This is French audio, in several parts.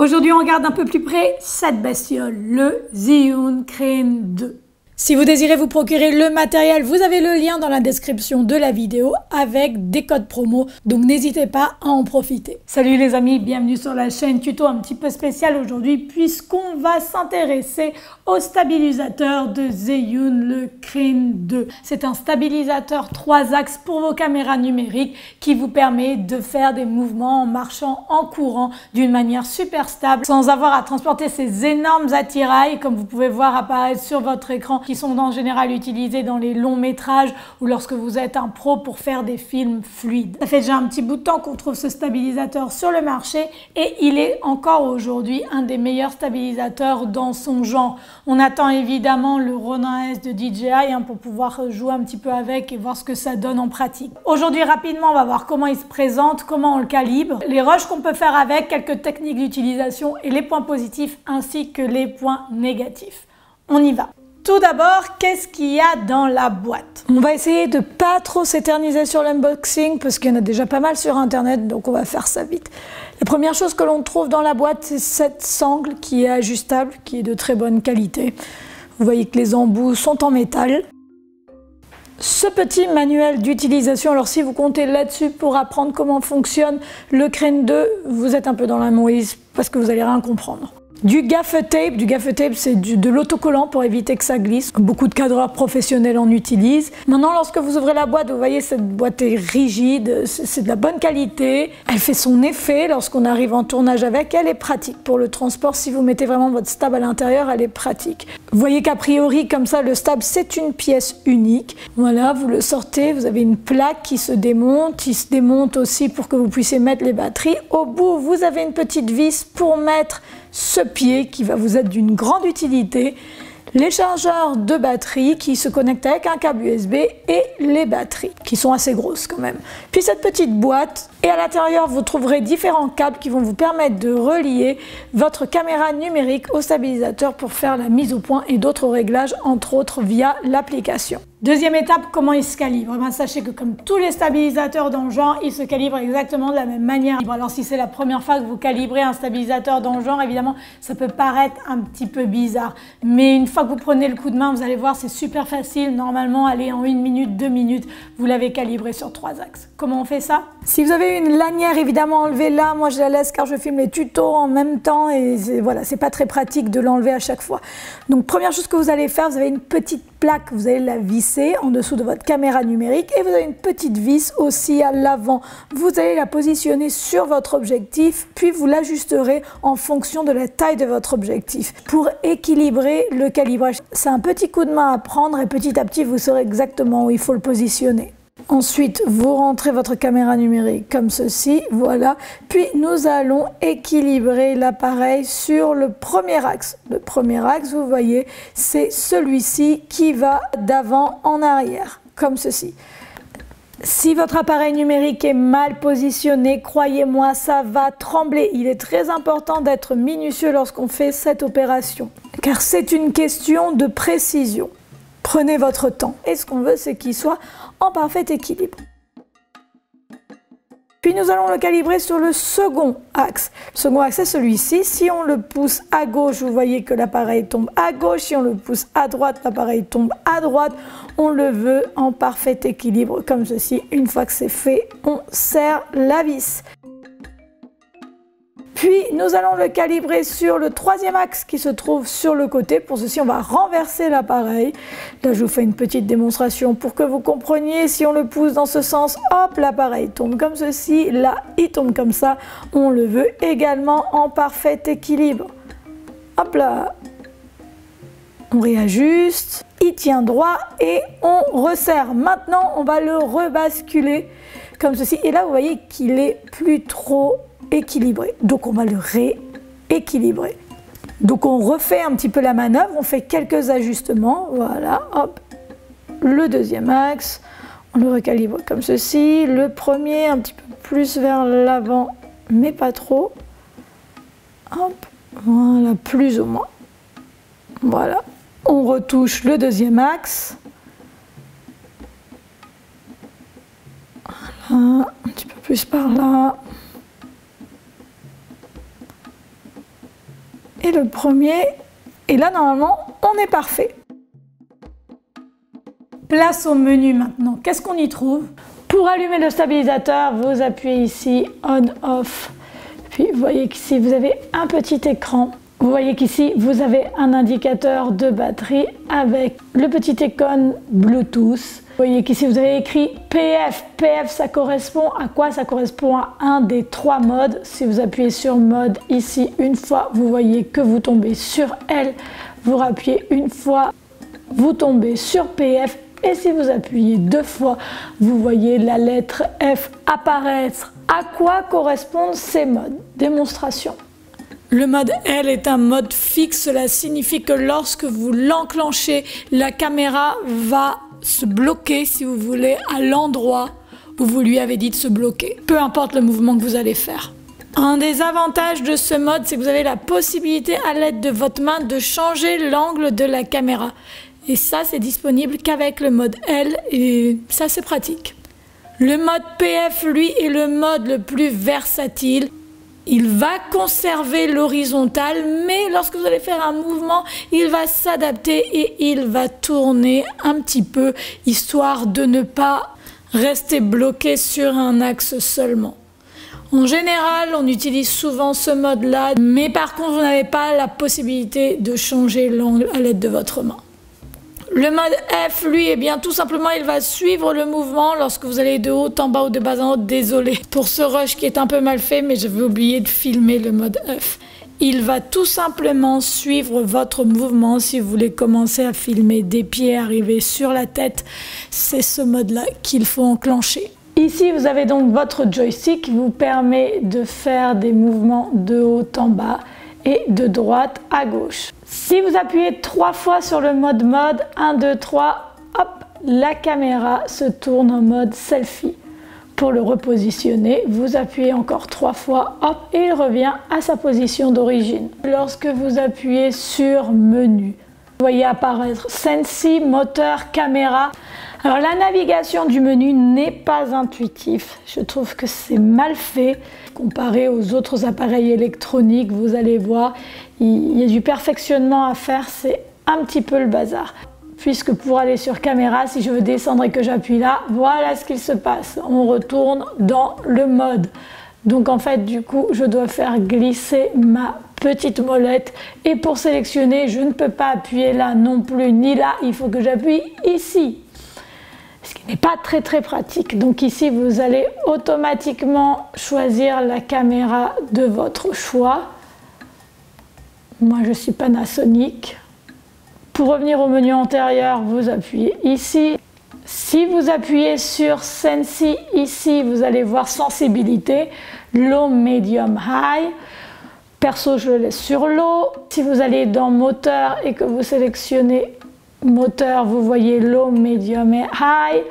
Aujourd'hui, on regarde un peu plus près cette bestiole, le Zhiyun Crane 2. Si vous désirez vous procurer le matériel, vous avez le lien dans la description de la vidéo avec des codes promo, donc n'hésitez pas à en profiter. Salut les amis, bienvenue sur la chaîne tuto un petit peu spécial aujourd'hui puisqu'on va s'intéresser au stabilisateur de Zhiyun, le Crane 2. C'est un stabilisateur 3 axes pour vos caméras numériques qui vous permet de faire des mouvements en marchant, en courant d'une manière super stable sans avoir à transporter ces énormes attirails comme vous pouvez voir apparaître sur votre écran, qui sont en général utilisés dans les longs métrages ou lorsque vous êtes un pro pour faire des films fluides. Ça fait déjà un petit bout de temps qu'on trouve ce stabilisateur sur le marché et il est encore aujourd'hui un des meilleurs stabilisateurs dans son genre. On attend évidemment le Ronin S de DJI pour pouvoir jouer un petit peu avec et voir ce que ça donne en pratique. Aujourd'hui rapidement on va voir comment il se présente, comment on le calibre, les rushs qu'on peut faire avec, quelques techniques d'utilisation et les points positifs ainsi que les points négatifs. On y va. Tout d'abord, qu'est-ce qu'il y a dans la boîte? On va essayer de pas trop s'éterniser sur l'unboxing parce qu'il y en a déjà pas mal sur internet, donc on va faire ça vite. La première chose que l'on trouve dans la boîte, c'est cette sangle qui est ajustable, qui est de très bonne qualité. Vous voyez que les embouts sont en métal. Ce petit manuel d'utilisation, alors si vous comptez là-dessus pour apprendre comment fonctionne le Crane 2, vous êtes un peu dans la mouise parce que vous allez rien comprendre. Du gaffe tape c'est de l'autocollant pour éviter que ça glisse. Beaucoup de cadreurs professionnels en utilisent. Maintenant, lorsque vous ouvrez la boîte, vous voyez cette boîte est rigide, c'est de la bonne qualité. Elle fait son effet lorsqu'on arrive en tournage avec. Elle est pratique pour le transport. Si vous mettez vraiment votre stab à l'intérieur, elle est pratique. Vous voyez qu'a priori, comme ça, le stab, c'est une pièce unique. Voilà, vous le sortez, vous avez une plaque qui se démonte. Il se démonte aussi pour que vous puissiez mettre les batteries. Au bout, vous avez une petite vis pour mettre ce pied qui va vous être d'une grande utilité, les chargeurs de batterie qui se connectent avec un câble USB et les batteries qui sont assez grosses quand même. Puis cette petite boîte et à l'intérieur vous trouverez différents câbles qui vont vous permettre de relier votre caméra numérique au stabilisateur pour faire la mise au point et d'autres réglages entre autres via l'application. Deuxième étape, comment il se calibre? Sachez que comme tous les stabilisateurs dans le genre, ils se calibrent exactement de la même manière. Alors si c'est la première fois que vous calibrez un stabilisateur dans le genre, évidemment, ça peut paraître un petit peu bizarre. Mais une fois que vous prenez le coup de main, vous allez voir, c'est super facile. Normalement, allez, en 1 minute, 2 minutes, vous l'avez calibré sur 3 axes. Comment on fait ça? Si vous avez une lanière, évidemment, enlevez-la. Moi, je la laisse car je filme les tutos en même temps et voilà, c'est pas très pratique de l'enlever à chaque fois. Donc, première chose que vous allez faire, vous avez une petite plaque, vous allez la visser en dessous de votre caméra numérique et vous avez une petite vis aussi à l'avant. Vous allez la positionner sur votre objectif, puis vous l'ajusterez en fonction de la taille de votre objectif pour équilibrer le calibrage. C'est un petit coup de main à prendre et petit à petit, vous saurez exactement où il faut le positionner. Ensuite, vous rentrez votre caméra numérique comme ceci, voilà. Puis nous allons équilibrer l'appareil sur le premier axe. Le premier axe, vous voyez, c'est celui-ci qui va d'avant en arrière, comme ceci. Si votre appareil numérique est mal positionné, croyez-moi, ça va trembler. Il est très important d'être minutieux lorsqu'on fait cette opération, car c'est une question de précision. Prenez votre temps. Et ce qu'on veut, c'est qu'il soit en parfait équilibre. Puis nous allons le calibrer sur le second axe. Le second axe, c'est celui-ci. Si on le pousse à gauche, vous voyez que l'appareil tombe à gauche. Si on le pousse à droite, l'appareil tombe à droite. On le veut en parfait équilibre, comme ceci. Une fois que c'est fait, on serre la vis. Puis nous allons le calibrer sur le troisième axe qui se trouve sur le côté. Pour ceci, on va renverser l'appareil. Là, je vous fais une petite démonstration pour que vous compreniez. Si on le pousse dans ce sens, hop, l'appareil tombe comme ceci. Là, il tombe comme ça. On le veut également en parfait équilibre. Hop là. On réajuste. Il tient droit et on resserre. Maintenant, on va le rebasculer comme ceci. Et là, vous voyez qu'il est plus trop équilibré. Donc on va le rééquilibrer. Donc on refait un petit peu la manœuvre, on fait quelques ajustements, voilà, hop. Le deuxième axe, on le recalibre comme ceci. Le premier un petit peu plus vers l'avant, mais pas trop. Hop, voilà, plus ou moins. Voilà. On retouche le deuxième axe. Voilà, un petit peu plus par là. et le premier. Et là, normalement, on est parfait. Place au menu maintenant. Qu'est-ce qu'on y trouve? Pour allumer le stabilisateur, vous appuyez ici On/Off. Puis vous voyez qu'ici, vous avez un petit écran. Vous voyez qu'ici, vous avez un indicateur de batterie avec le petit icône Bluetooth. Vous voyez qu'ici, vous avez écrit PF. PF, ça correspond à quoi? Ça correspond à un des 3 modes. Si vous appuyez sur mode ici une fois, vous voyez que vous tombez sur L. Vous rappuyez une fois, vous tombez sur PF. Et si vous appuyez 2 fois, vous voyez la lettre F apparaître. À quoi correspondent ces modes? Démonstration. Le mode L est un mode fixe. Cela signifie que lorsque vous l'enclenchez, la caméra va se bloquer, si vous voulez, à l'endroit où vous lui avez dit de se bloquer. Peu importe le mouvement que vous allez faire. Un des avantages de ce mode, c'est que vous avez la possibilité à l'aide de votre main de changer l'angle de la caméra. Et ça, c'est disponible qu'avec le mode L et ça, c'est pratique. Le mode PF, lui, est le mode le plus versatile. Il va conserver l'horizontale, mais lorsque vous allez faire un mouvement, il va s'adapter et il va tourner un petit peu, histoire de ne pas rester bloqué sur un axe seulement. En général, on utilise souvent ce mode-là, mais par contre, vous n'avez pas la possibilité de changer l'angle à l'aide de votre main. Le mode F, lui, eh bien, tout simplement, il va suivre le mouvement lorsque vous allez de haut en bas ou de bas en haut. Désolé pour ce rush qui est un peu mal fait, mais j'avais oublié de filmer le mode F. Il va tout simplement suivre votre mouvement. Si vous voulez commencer à filmer des pieds arriver sur la tête, c'est ce mode-là qu'il faut enclencher. Ici, vous avez donc votre joystick qui vous permet de faire des mouvements de haut en bas et de droite à gauche. Si vous appuyez 3 fois sur le mode 1, 2, 3, hop, la caméra se tourne en mode selfie. Pour le repositionner, vous appuyez encore 3 fois, hop, et il revient à sa position d'origine. Lorsque vous appuyez sur menu, vous voyez apparaître Sensi, moteur, caméra. Alors la navigation du menu n'est pas intuitive. Je trouve que c'est mal fait. Comparé aux autres appareils électroniques, vous allez voir, il y a du perfectionnement à faire, c'est un petit peu le bazar. Puisque pour aller sur caméra, si je veux descendre et que j'appuie là, voilà ce qu'il se passe. On retourne dans le mode. Donc en fait, du coup, je dois faire glisser ma petite molette. Et pour sélectionner, je ne peux pas appuyer là non plus, ni là. Il faut que j'appuie ici. Ce qui n'est pas très pratique. Donc ici, vous allez automatiquement choisir la caméra de votre choix. Moi, je suis Panasonic. Pour revenir au menu antérieur, vous appuyez ici. Si vous appuyez sur Sensi ici, vous allez voir sensibilité, low, medium, high. Perso, je le laisse sur low. Si vous allez dans moteur et que vous sélectionnez moteur, vous voyez low, medium et high.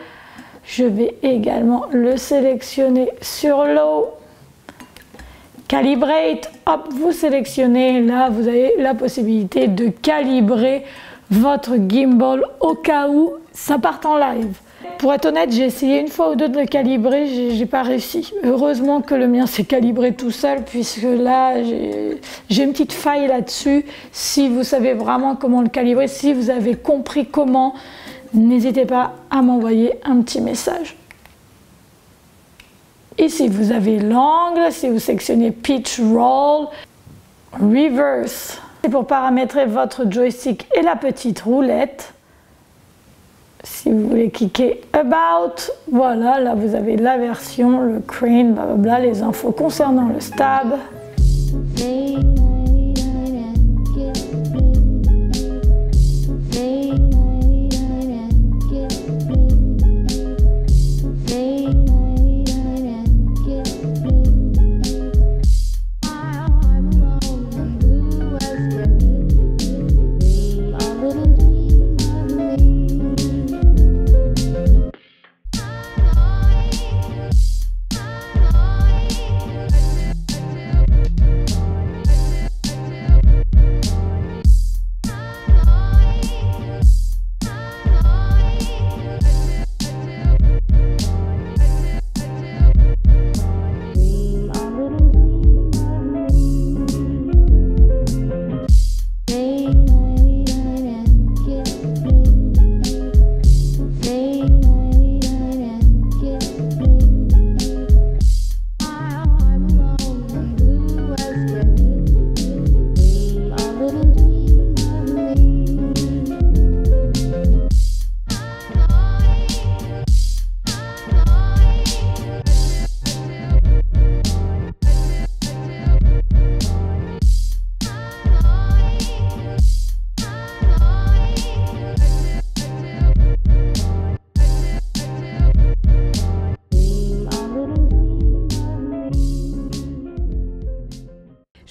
Je vais également le sélectionner sur low. Calibrate, hop, vous sélectionnez. Là, vous avez la possibilité de calibrer votre gimbal au cas où ça parte en live. Pour être honnête, j'ai essayé une fois ou deux de le calibrer, j'ai pas réussi. Heureusement que le mien s'est calibré tout seul, puisque là, j'ai une petite faille là-dessus. Si vous savez vraiment comment le calibrer, si vous avez compris comment, n'hésitez pas à m'envoyer un petit message. Ici, vous avez l'angle, si vous sélectionnez Pitch, Roll, Reverse. C'est pour paramétrer votre joystick et la petite roulette. Si vous voulez cliquer About, voilà, là vous avez la version, le crane, blablabla, les infos concernant le stab.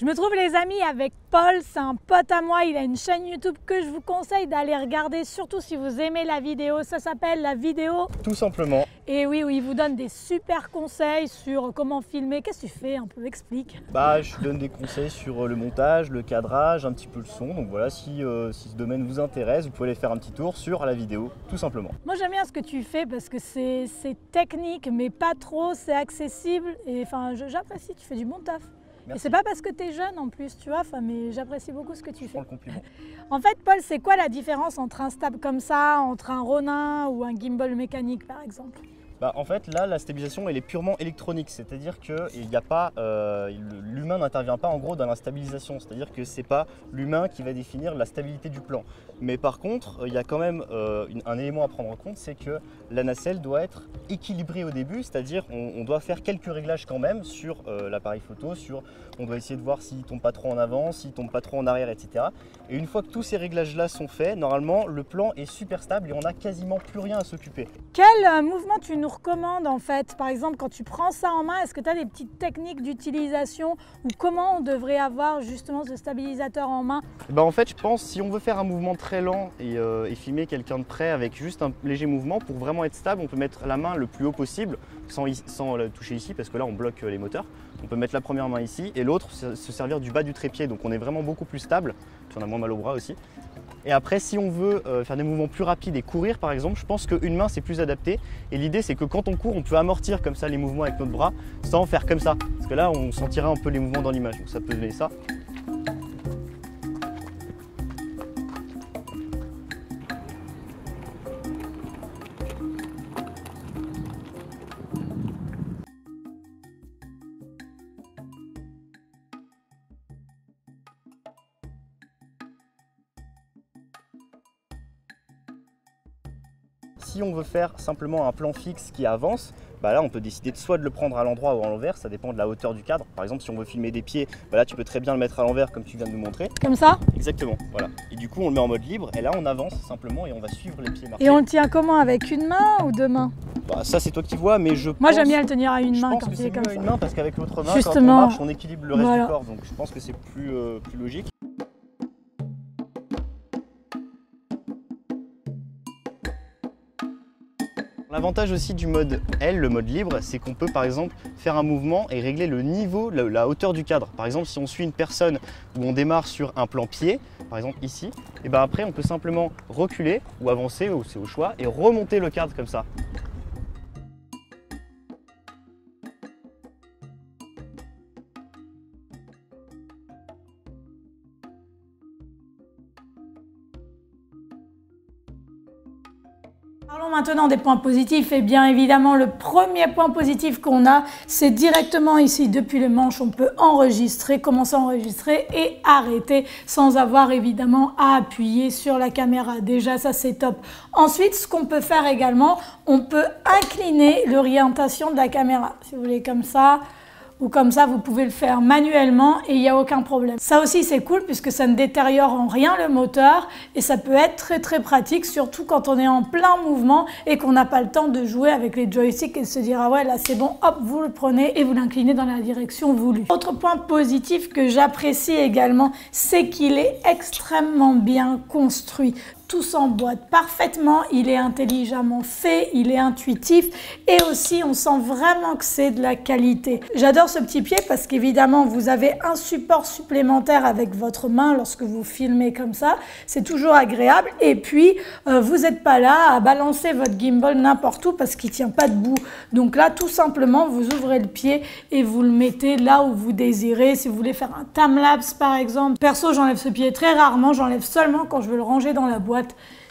me trouve les amis avec Paul, c'est un pote à moi, il a une chaîne YouTube que je vous conseille d'aller regarder, surtout si vous aimez la vidéo, ça s'appelle La Vidéo. Tout simplement. Et oui, il vous donne des super conseils sur comment filmer. Qu'est-ce que tu fais un peu? Explique. Bah, je donne des conseils sur le montage, le cadrage, un petit peu le son. Donc voilà, si ce domaine vous intéresse, vous pouvez aller faire un petit tour sur La Vidéo, tout simplement. Moi j'aime bien ce que tu fais parce que c'est technique, mais pas trop, c'est accessible. Et enfin, j'apprécie, tu fais du bon taf. Merci. Et c'est pas parce que tu es jeune en plus, tu vois, mais j'apprécie beaucoup ce que tu fais. Je prends le compliment. En fait, Paul, c'est quoi la différence entre un stab comme ça, entre un Ronin ou un gimbal mécanique par exemple? Bah, en fait, là, la stabilisation, elle est purement électronique, c'est-à-dire que l'humain n'intervient pas en gros dans la stabilisation, c'est-à-dire que c'est pas l'humain qui va définir la stabilité du plan. Mais par contre, il y a quand même un élément à prendre en compte, c'est que la nacelle doit être équilibrée au début, c'est-à-dire on doit faire quelques réglages quand même sur l'appareil photo, on doit essayer de voir s'il ne tombe pas trop en avant, s'il ne tombe pas trop en arrière, etc. Et une fois que tous ces réglages-là sont faits, normalement, le plan est super stable et on n'a quasiment plus rien à s'occuper. Quel mouvement tu nous recommandes en fait? Par exemple, quand tu prends ça en main, est-ce que tu as des petites techniques d'utilisation ou comment on devrait avoir justement ce stabilisateur en main? Bah en fait, je pense si on veut faire un mouvement très lent et filmer quelqu'un de près avec juste un léger mouvement, pour vraiment être stable, on peut mettre la main le plus haut possible sans la toucher ici parce que là on bloque les moteurs. On peut mettre la première main ici et l'autre se servir du bas du trépied, donc on est vraiment beaucoup plus stable, puis on a moins mal au bras aussi. Et après, si on veut faire des mouvements plus rapides et courir par exemple, je pense qu'une main c'est plus adapté. Et l'idée c'est que quand on court, on peut amortir comme ça les mouvements avec notre bras sans faire comme ça. Parce que là, on sentirait un peu les mouvements dans l'image. Donc ça peut donner ça. Si on veut faire simplement un plan fixe qui avance, bah là on peut décider soit de le prendre à l'endroit ou à l'envers, ça dépend de la hauteur du cadre. Par exemple, si on veut filmer des pieds, bah là tu peux très bien le mettre à l'envers comme tu viens de nous montrer. Comme ça? Exactement, voilà. Et du coup on le met en mode libre et là on avance simplement et on va suivre les pieds marqués. Et on le tient comment? Avec une main ou deux mains? Bah, ça c'est toi qui vois, mais Moi j'aime bien le tenir à une main pense quand que il est comme mieux ça. à une main parce qu'avec l'autre main, Justement, quand on marche, on équilibre le reste voilà. du corps, donc je pense que c'est plus logique. L'avantage aussi du mode L, le mode libre, c'est qu'on peut par exemple faire un mouvement et régler le niveau, la hauteur du cadre. Par exemple, si on suit une personne où on démarre sur un plan pied, par exemple ici, et ben après on peut simplement reculer ou avancer, c'est au choix, et remonter le cadre comme ça. Parlons maintenant des points positifs. Et bien évidemment, le premier point positif qu'on a, c'est directement ici, depuis le manche, on peut enregistrer, commencer à enregistrer et arrêter sans avoir évidemment à appuyer sur la caméra. Déjà, ça c'est top. Ensuite, ce qu'on peut faire également, on peut incliner l'orientation de la caméra. Si vous voulez comme ça, ou comme ça, vous pouvez le faire manuellement et il n'y a aucun problème. Ça aussi, c'est cool puisque ça ne détériore en rien le moteur et ça peut être très très pratique, surtout quand on est en plein mouvement et qu'on n'a pas le temps de jouer avec les joysticks et de se dire « Ah ouais, là c'est bon, hop, vous le prenez et vous l'inclinez dans la direction voulue ». Autre point positif que j'apprécie également, c'est qu'il est extrêmement bien construit. Tout s'emboîte parfaitement, il est intelligemment fait, il est intuitif et aussi on sent vraiment que c'est de la qualité. J'adore ce petit pied parce qu'évidemment vous avez un support supplémentaire avec votre main lorsque vous filmez comme ça, c'est toujours agréable et puis vous n'êtes pas là à balancer votre gimbal n'importe où parce qu'il ne tient pas debout. Donc là tout simplement vous ouvrez le pied et vous le mettez là où vous désirez. Si vous voulez faire un timelapse par exemple, perso j'enlève ce pied très rarement, j'enlève seulement quand je veux le ranger dans la boîte.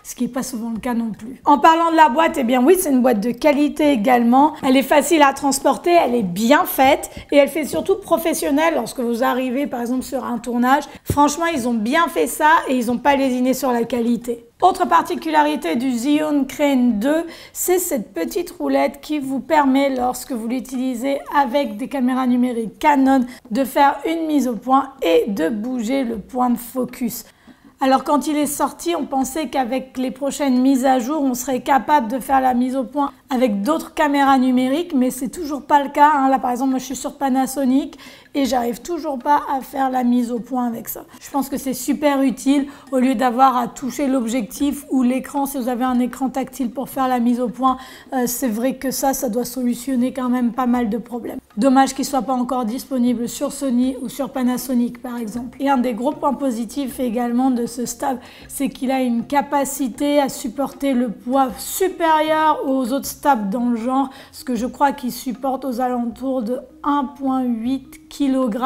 Ce qui n'est pas souvent le cas non plus. En parlant de la boîte, eh bien oui, c'est une boîte de qualité également. Elle est facile à transporter, elle est bien faite et elle fait surtout professionnelle lorsque vous arrivez par exemple sur un tournage. Franchement, ils ont bien fait ça et ils n'ont pas lésiné sur la qualité. Autre particularité du Zhiyun Crane 2, c'est cette petite roulette qui vous permet, lorsque vous l'utilisez avec des caméras numériques Canon, de faire une mise au point et de bouger le point de focus. Alors quand il est sorti, on pensait qu'avec les prochaines mises à jour, on serait capable de faire la mise au point avec d'autres caméras numériques, mais c'est toujours pas le cas. Là par exemple, moi je suis sur Panasonic et j'arrive toujours pas à faire la mise au point avec ça. Je pense que c'est super utile au lieu d'avoir à toucher l'objectif ou l'écran. Si vous avez un écran tactile pour faire la mise au point, c'est vrai que ça doit solutionner quand même pas mal de problèmes. Dommage qu'il soit pas encore disponible sur Sony ou sur Panasonic par exemple. Et un des gros points positifs également de ce stab, c'est qu'il a une capacité à supporter le poids supérieur aux autres stabs dans le genre, ce que je crois qu'il supporte aux alentours de 1,8 kg,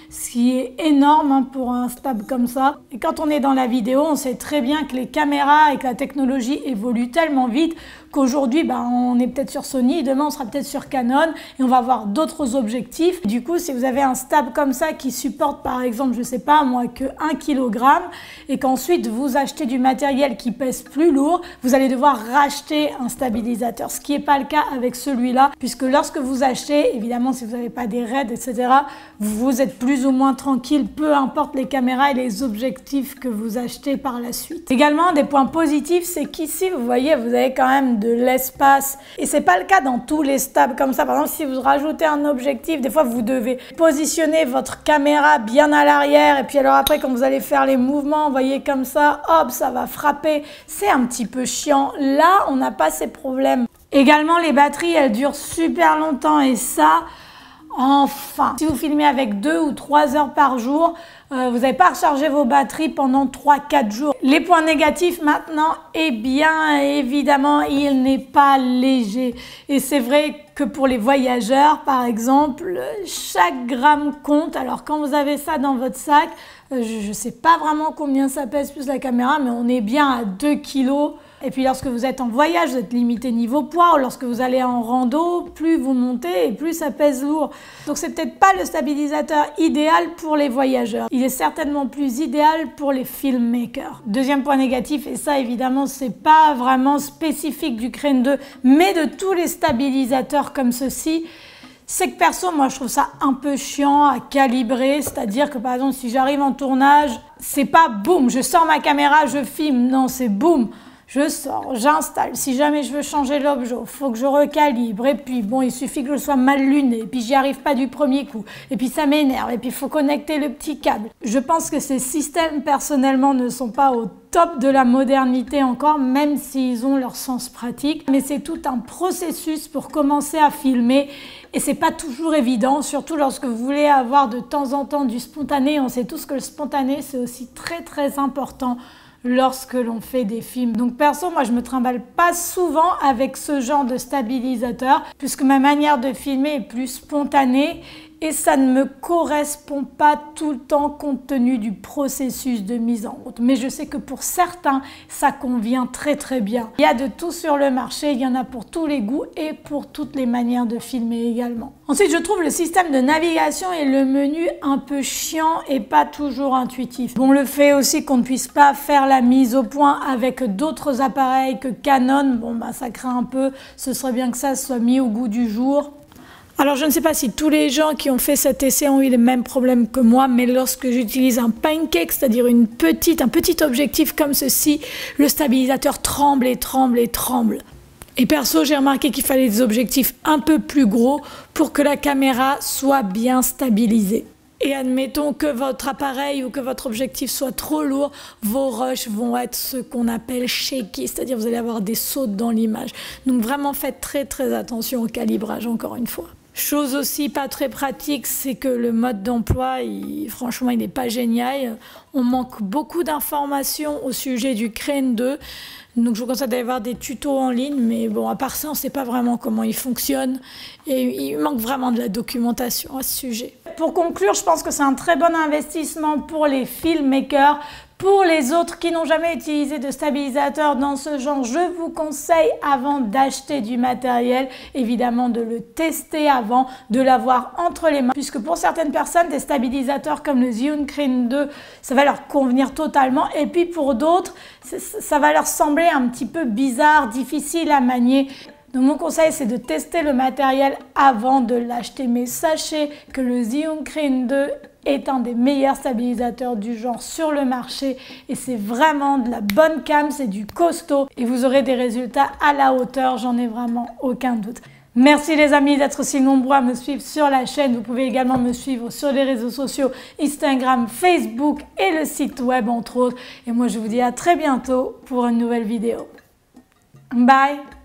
ce qui est énorme pour un stab comme ça. Et quand on est dans la vidéo, on sait très bien que les caméras et que la technologie évolue tellement vite qu'aujourd'hui, on est peut-être sur Sony, demain on sera peut-être sur Canon et on va avoir d'autres objectifs. Du coup, si vous avez un stab comme ça qui supporte par exemple, je sais pas moi, que 1 kg et qu'ensuite vous achetez du matériel qui pèse plus lourd, vous allez devoir racheter un stabilisateur, ce qui n'est pas le cas avec celui-là, puisque lorsque vous achetez, évidemment si vous n'avez pas des raids, etc., vous êtes plus ou moins tranquille, peu importe les caméras et les objectifs que vous achetez par la suite. Également, des points positifs, c'est qu'ici, vous voyez, vous avez quand même de l'espace. Et c'est pas le cas dans tous les stabs comme ça. Par exemple, si vous rajoutez un objectif, des fois, vous devez positionner votre caméra bien à l'arrière. Et puis alors après, quand vous allez faire les mouvements, vous voyez comme ça, hop, ça va frapper. C'est un petit peu chiant. Là, on n'a pas ces problèmes. Également, les batteries, elles durent super longtemps. Et ça... enfin, si vous filmez avec 2 ou 3 heures par jour, vous n'avez pas rechargé vos batteries pendant 3-4 jours. Les points négatifs maintenant, eh bien évidemment, il n'est pas léger. Et c'est vrai que pour les voyageurs, par exemple, chaque gramme compte. Alors quand vous avez ça dans votre sac, je ne sais pas vraiment combien ça pèse plus la caméra, mais on est bien à 2 kilos. Et puis lorsque vous êtes en voyage, vous êtes limité niveau poids, ou lorsque vous allez en rando, plus vous montez et plus ça pèse lourd. Donc c'est peut-être pas le stabilisateur idéal pour les voyageurs. Il est certainement plus idéal pour les filmmakers. Deuxième point négatif, et ça évidemment c'est pas vraiment spécifique du Crane 2, mais de tous les stabilisateurs comme ceci, c'est que perso, moi je trouve ça un peu chiant à calibrer, c'est-à-dire que par exemple si j'arrive en tournage, c'est pas boum, je sors ma caméra, je filme, non c'est boum. Je sors, j'installe. Si jamais je veux changer l'objet, il faut que je recalibre. Et puis, bon, il suffit que je sois mal luné. Et puis, j'y arrive pas du premier coup. Et puis, ça m'énerve. Et puis, il faut connecter le petit câble. Je pense que ces systèmes, personnellement, ne sont pas au top de la modernité encore, même s'ils ont leur sens pratique. Mais c'est tout un processus pour commencer à filmer. Et c'est pas toujours évident, surtout lorsque vous voulez avoir de temps en temps du spontané. On sait tous que le spontané, c'est aussi très, très important lorsque l'on fait des films. Donc perso, moi je me trimballe pas souvent avec ce genre de stabilisateur puisque ma manière de filmer est plus spontanée et ça ne me correspond pas tout le temps compte tenu du processus de mise en route. Mais je sais que pour certains, ça convient très très bien. Il y a de tout sur le marché, il y en a pour tous les goûts et pour toutes les manières de filmer également. Ensuite, je trouve le système de navigation et le menu un peu chiant et pas toujours intuitif. Bon, le fait aussi qu'on ne puisse pas faire la mise au point avec d'autres appareils que Canon, bon bah ça craint un peu, ce serait bien que ça soit mis au goût du jour. Alors je ne sais pas si tous les gens qui ont fait cet essai ont eu les mêmes problèmes que moi, mais lorsque j'utilise un pancake, c'est-à-dire un petit objectif comme ceci, le stabilisateur tremble et tremble et tremble. Et perso, j'ai remarqué qu'il fallait des objectifs un peu plus gros pour que la caméra soit bien stabilisée. Et admettons que votre appareil ou que votre objectif soit trop lourd, vos rushs vont être ce qu'on appelle shaky, c'est-à-dire vous allez avoir des sautes dans l'image. Donc vraiment faites très très attention au calibrage encore une fois. Chose aussi pas très pratique, c'est que le mode d'emploi, franchement, il n'est pas génial. On manque beaucoup d'informations au sujet du Crane 2. Donc je vous conseille d'aller voir des tutos en ligne, mais bon, à part ça, on ne sait pas vraiment comment il fonctionne. Et il manque vraiment de la documentation à ce sujet. Pour conclure, je pense que c'est un très bon investissement pour les filmmakers. Pour les autres qui n'ont jamais utilisé de stabilisateur dans ce genre, je vous conseille avant d'acheter du matériel, évidemment de le tester avant, de l'avoir entre les mains. Puisque pour certaines personnes, des stabilisateurs comme le Zhiyun Crane 2, ça va leur convenir totalement. Et puis pour d'autres, ça va leur sembler un petit peu bizarre, difficile à manier. Donc mon conseil, c'est de tester le matériel avant de l'acheter. Mais sachez que le Zhiyun Crane 2 est un des meilleurs stabilisateurs du genre sur le marché et c'est vraiment de la bonne cam, c'est du costaud et vous aurez des résultats à la hauteur, j'en ai vraiment aucun doute. Merci les amis d'être si nombreux à me suivre sur la chaîne. Vous pouvez également me suivre sur les réseaux sociaux, Instagram, Facebook et le site web entre autres. Et moi je vous dis à très bientôt pour une nouvelle vidéo. Bye!